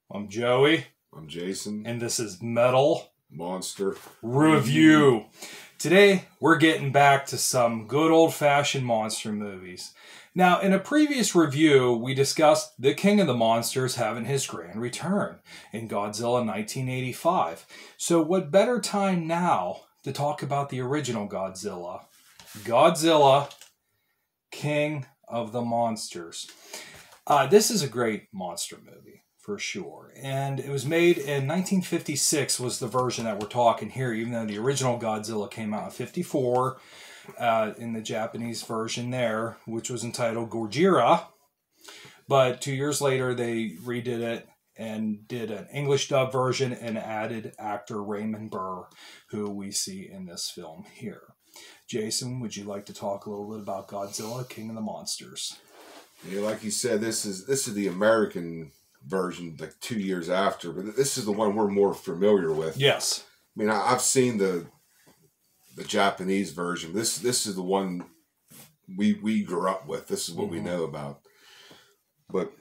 I'm Joey, I'm Jason. and this is Metal Monster Review. Today, we're getting back to some good old-fashioned monster movies. Now, in a previous review, we discussed the King of the Monsters having his grand return in Godzilla 1985. So what better time now to talk about the original Godzilla? Godzilla, King of the Monsters. This is a great monster movie, for sure. And it was made in 1956 was the version that we're talking here, even though the original Godzilla came out in 54 in the Japanese version there, which was entitled Gojira. But 2 years later, they redid it and did an English dub version and added actor Raymond Burr, who we see in this film here. Jason, would you like to talk a little bit about Godzilla, King of the Monsters? Yeah, like you said, this is the American version, like 2 years after, but this is the one we're more familiar with. Yes. I mean, I've seen the Japanese version. This is the one we grew up with. This is what we know about. But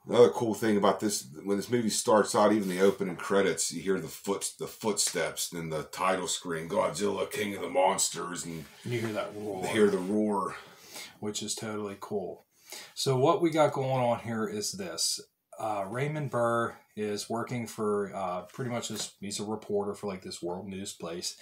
another cool thing about this, when this movie starts out, even the opening credits, you hear the footsteps, and the title screen, Godzilla, King of the Monsters, and you hear that roar. You hear the roar, which is totally cool. So what we got going on here is this. Raymond Burr is working for pretty much he's a reporter for like this world news place,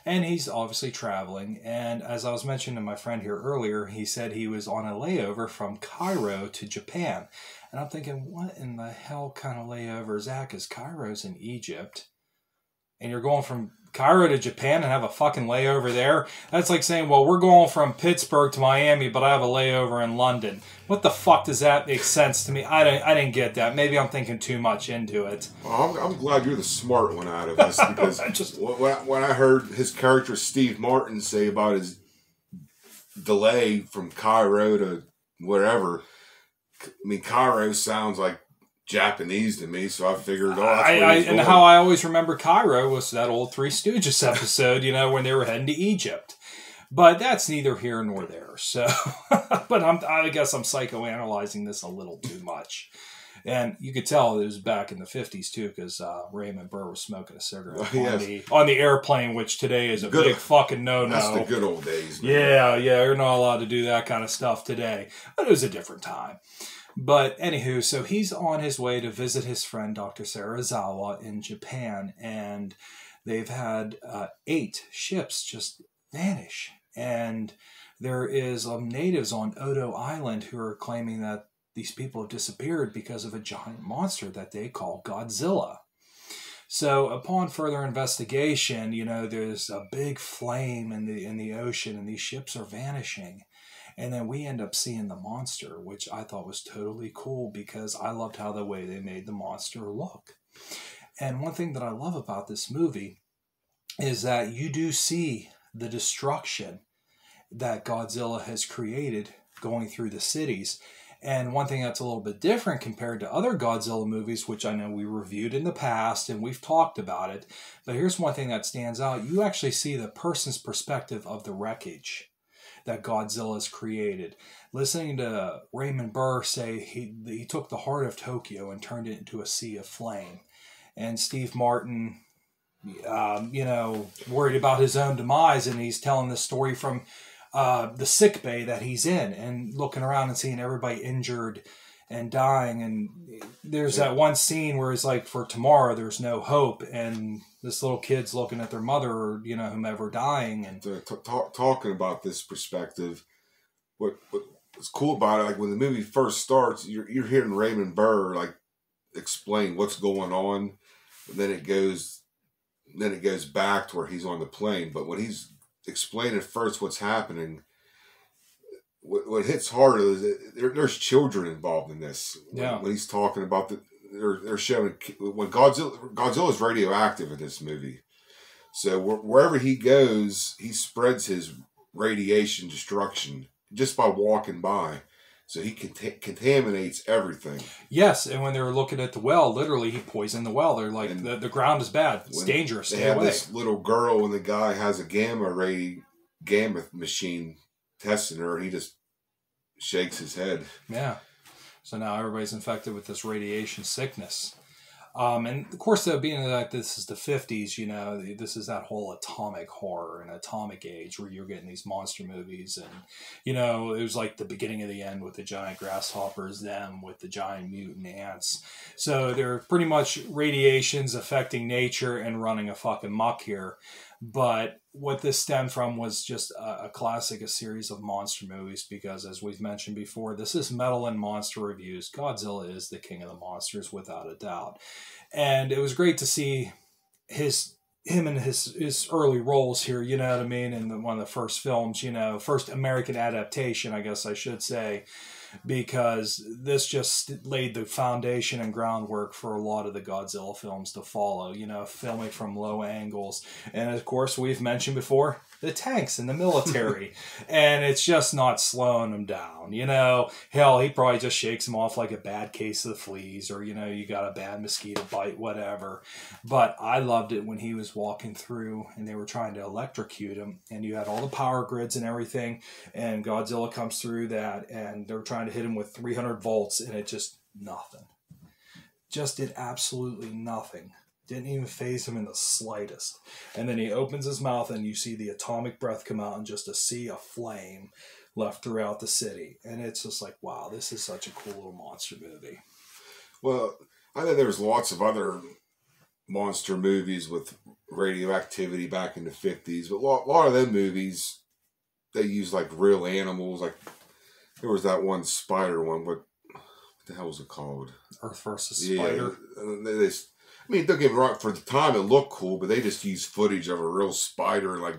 and he's obviously traveling. And as I was mentioning to my friend here earlier, he said he was on a layover from Cairo to Japan. And I'm thinking, what in the hell kind of layover is that? Because Cairo's in Egypt, and you're going from Cairo to Japan and have a fucking layover there? That's like saying, well, we're going from Pittsburgh to Miami, but I have a layover in London. What the fuck does that make sense to me? I didn't get that. Maybe I'm thinking too much into it. Well, I'm glad you're the smart one out of this, because when I heard his character Steve Martin say about his delay from Cairo to wherever, I mean, Cairo sounds like Japanese to me, so I figured, and how I always remember Cairo was that old Three Stooges episode, when they were heading to Egypt. But that's neither here nor there. So, but I guess I'm psychoanalyzing this a little too much. And you could tell it was back in the 50s too, because Raymond Burr was smoking a cigarette on the airplane, which today is a big fucking no-no. That's the good old days, man. Yeah, you're not allowed to do that kind of stuff today. But it was a different time. But anywho, so he's on his way to visit his friend Dr. Sarazawa in Japan, and they've had 8 ships just vanish. And there is natives on Odo Island who are claiming that these people have disappeared because of a giant monster that they call Godzilla. So upon further investigation, there's a big flame in the ocean, and these ships are vanishing. And then we end up seeing the monster, which I thought was totally cool because I loved how the way they made the monster look. And one thing that I love about this movie is that you do see the destruction that Godzilla has created going through the cities. And one thing that's a little bit different compared to other Godzilla movies, which I know we reviewed in the past and we've talked about it, but here's one thing that stands out. You actually see the person's perspective of the wreckage that Godzilla's created. Listening to Raymond Burr say he took the heart of Tokyo and turned it into a sea of flame. And Steve Martin, worried about his own demise, and he's telling the story from the sick bay that he's in and looking around and seeing everybody injured and dying. And there's that one scene where it's like, for tomorrow there's no hope, and this little kid's looking at their mother or whomever dying. And talking about this perspective, what's cool about it, like when the movie first starts, you're hearing Raymond Burr like explain what's going on, and then it goes back to where he's on the plane. But when he's explaining first what's happening, what hits harder is there's children involved in this. Yeah. When he's talking about they're showing when Godzilla's radioactive in this movie, so wherever he goes, he spreads his radiation destruction just by walking by. So he contaminates everything. Yes, and when they were looking at the well, literally he poisoned the well. They're like, the ground is bad. It's dangerous. Stay away. This little girl, and the guy has a gamma machine testing her, and he just shakes his head. Yeah. So now everybody's infected with this radiation sickness. And of course, though, being that this is the 50s, you know, this is that whole atomic horror and atomic age where you're getting these monster movies. And, you know, it was like the beginning of the end with the giant grasshoppers, them with the giant mutant ants. So they're pretty much radiations affecting nature and running a fucking muck here. But what this stemmed from was just a classic, a series of monster movies, because as we've mentioned before, this is Metal and Monster Reviews. Godzilla is the king of the monsters, without a doubt. And it was great to see him in his early roles here, you know what I mean, in one of the first films, you know, first American adaptation, I guess I should say, because this just laid the foundation and groundwork for a lot of the Godzilla films to follow, you know, filming from low angles. And of course, we've mentioned before, the tanks and the military. And it's just not slowing them down, you know. Hell, he probably just shakes them off like a bad case of the fleas, or, you know, you got a bad mosquito bite, whatever. But I loved it when he was walking through and they were trying to electrocute him, and you had all the power grids and everything, and Godzilla comes through that, and they're trying to hit him with 300 volts, and it just nothing. Just did absolutely nothing. Didn't even faze him in the slightest. And then he opens his mouth and you see the atomic breath come out and just a sea of flame left throughout the city. And it's just like, wow, this is such a cool little monster movie. Well, I know there's lots of other monster movies with radioactivity back in the 50s, but a lot of them movies, they use like real animals. Like there was that one spider one, what the hell was it called? Earth versus Spider. Yeah, I mean, don't get me wrong, for the time it looked cool, but they just used footage of a real spider, like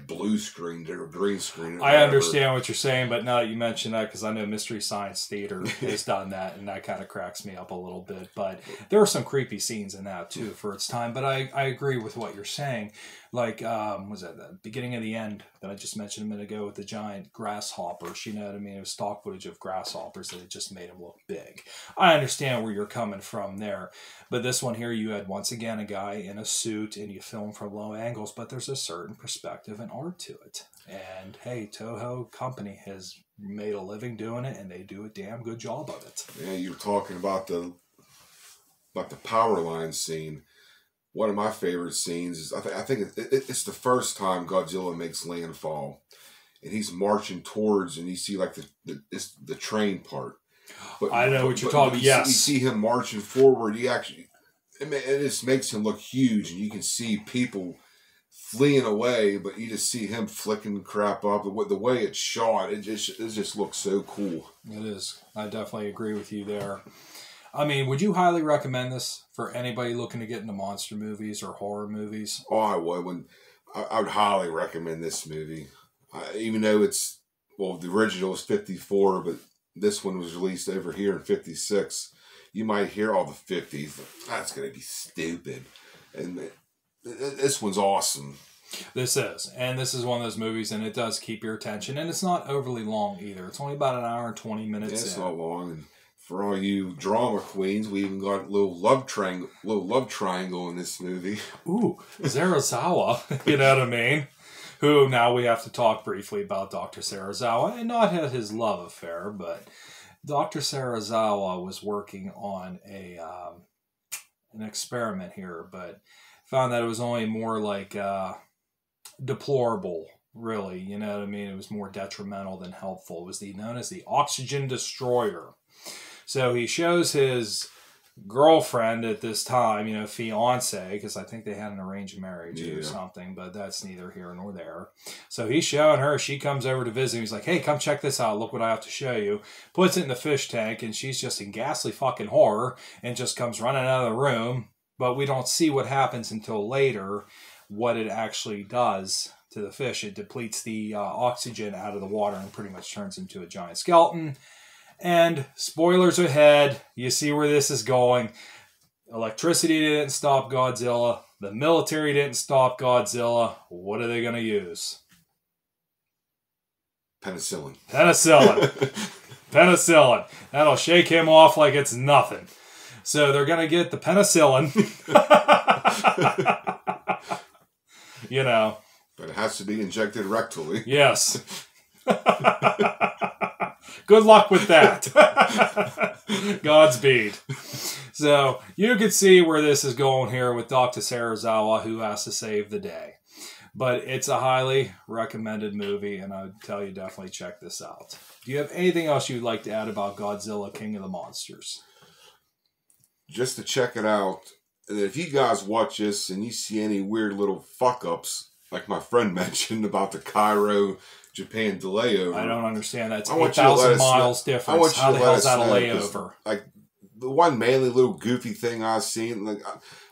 blue screen or green screen. I understand what you're saying, but now that you mention that, because I know Mystery Science Theater has done that, and that kind of cracks me up a little bit. But there were some creepy scenes in that, too, for its time. But I agree with what you're saying. Like, was that the beginning of the end that I just mentioned a minute ago with the giant grasshoppers? You know what I mean? It was stock footage of grasshoppers that had just made them look big. I understand where you're coming from there. But this one here, you had, once again, a guy in a suit, and you film from low angles, but there's a certain perspective and art to it. And, hey, Toho Company has made a living doing it, and they do a damn good job of it. Yeah, you were talking about the power line scene. One of my favorite scenes is, I think it's the first time Godzilla makes landfall, and he's marching towards, and you see like the train part. But, I know what you're talking about. Yes, you see him marching forward. It just makes him look huge, and you can see people fleeing away, but you just see him flicking crap up. The way it's shot, it just looks so cool. It is. I definitely agree with you there. I mean, would you highly recommend this for anybody looking to get into monster movies or horror movies? Oh, I would. I would highly recommend this movie. Even though the original was 54, but this one was released over here in 56. You might hear all the 50s. That's going to be stupid. And this one's awesome. This is. And this is one of those movies, and it does keep your attention. And it's not overly long either. It's only about an hour and 20 minutes. Yeah, it's not long. And for all you drama queens, we even got a little love triangle in this movie. Ooh, Serizawa, you know what I mean? Who, now we have to talk briefly about Dr. Serizawa, and not his love affair, but Dr. Serizawa was working on an experiment here, but found that it was only more like deplorable, really, you know what I mean? It was more detrimental than helpful. It was known as the oxygen destroyer. So he shows his girlfriend at this time, you know, fiance, because I think they had an arranged marriage or something, but that's neither here nor there. So he's showing her, she comes over to visit him. He's like, hey, come check this out. Look what I have to show you. Puts it in the fish tank, and she's just in ghastly fucking horror and just comes running out of the room. But we don't see what happens until later, what it actually does to the fish. It depletes the oxygen out of the water and pretty much turns into a giant skeleton. And spoilers ahead, you see where this is going. Electricity didn't stop Godzilla. The military didn't stop Godzilla. What are they going to use? Penicillin. Penicillin. That'll shake him off like it's nothing. So they're going to get the penicillin. You know. But it has to be injected rectally. Yes. Good luck with that. Godspeed. So you can see where this is going here with Dr. Sarazawa, who has to save the day. But it's a highly recommended movie, and I would tell you definitely check this out. Do you have anything else you'd like to add about Godzilla, King of the Monsters? Just to check it out. And if you guys watch this and you see any weird little fuck-ups, like my friend mentioned about the Cairo, Japan layover. I don't understand that. It's 8,000 miles difference. How the hell is that a layover? Like, the one mainly little goofy thing I've seen, like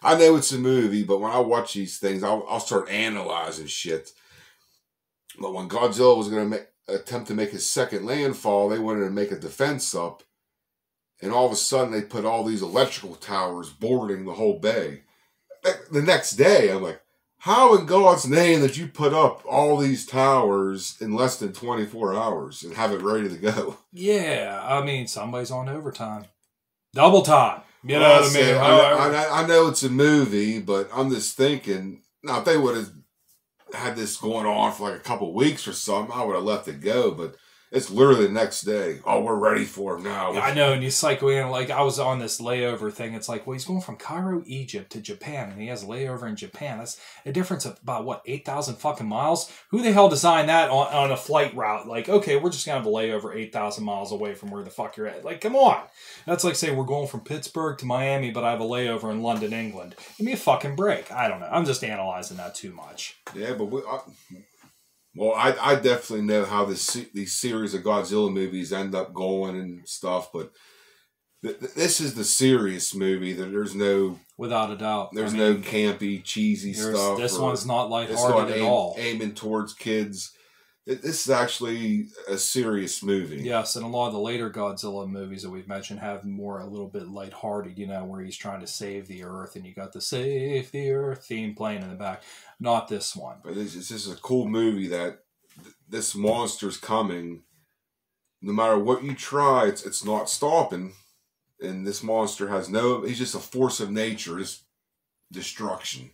I know it's a movie, but when I watch these things, I'll start analyzing shit. But when Godzilla was going to attempt to make his second landfall, they wanted to make a defense up, and all of a sudden they put all these electrical towers bordering the whole bay. The next day, I'm like, how in God's name did you put up all these towers in less than 24 hours and have it ready to go? Yeah, I mean, somebody's on overtime. Double time. You know what I mean? I know it's a movie, but I'm just thinking, now if they would have had this going on for like a couple weeks or something, I would have left it go, but it's literally the next day. Oh, we're ready for him now. Yeah, I know, and you psycho, like I was on this layover thing. It's like, well, he's going from Cairo, Egypt to Japan, and he has a layover in Japan. That's a difference of about, what, 8,000 fucking miles? Who the hell designed that on a flight route? Like, okay, we're just going to have a layover 8,000 miles away from where the fuck you're at. Like, come on. That's like saying we're going from Pittsburgh to Miami, but I have a layover in London, England. Give me a fucking break. I don't know. I'm just analyzing that too much. Yeah, but well, I definitely know how these series of Godzilla movies end up going and stuff, but this is the serious movie. That there's no, without a doubt, there's no campy, cheesy stuff. This one's not lighthearted at all. Aiming towards kids. This is actually a serious movie. Yes, and a lot of the later Godzilla movies that we've mentioned have more a little bit lighthearted, you know, where he's trying to save the Earth, and you got the Save the Earth theme playing in the back. Not this one. But this is a cool movie that this monster's coming. No matter what you try, it's not stopping. And this monster has he's just a force of nature, just destruction.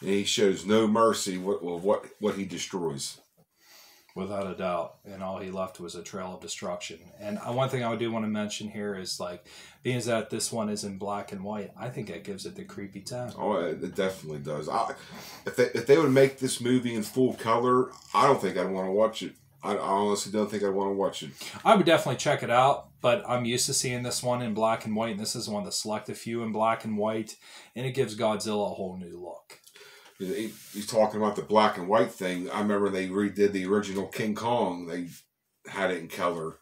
And he shows no mercy what he destroys. Without a doubt. And all he left was a trail of destruction. And one thing I do want to mention here is, like, being that this one is in black and white, I think that gives it the creepy tone. Oh, it definitely does. If they would make this movie in full color, I don't think I'd want to watch it. I honestly don't think I'd want to watch it. I would definitely check it out, but I'm used to seeing this one in black and white, and this is one of the select few in black and white, and it gives Godzilla a whole new look. He's talking about the black and white thing. I remember they redid the original King Kong. They had it in color.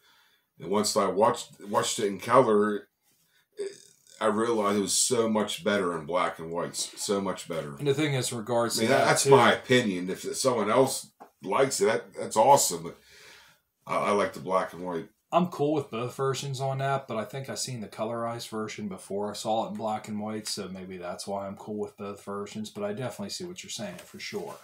And once I watched it in color, I realized it was so much better in black and white. So much better. And the thing is, regards to that's my opinion. If someone else likes it, that's awesome. But I like the black and white. I'm cool with both versions on that, but I think I seen the colorized version before I saw it in black and white, so maybe that's why I'm cool with both versions, but I definitely see what you're saying for sure.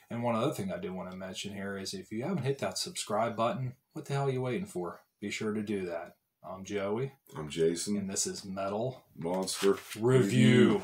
And one other thing I do want to mention here is if you haven't hit that subscribe button, what the hell are you waiting for? Be sure to do that. I'm Joey. I'm Jason. And this is Metal Monster Review.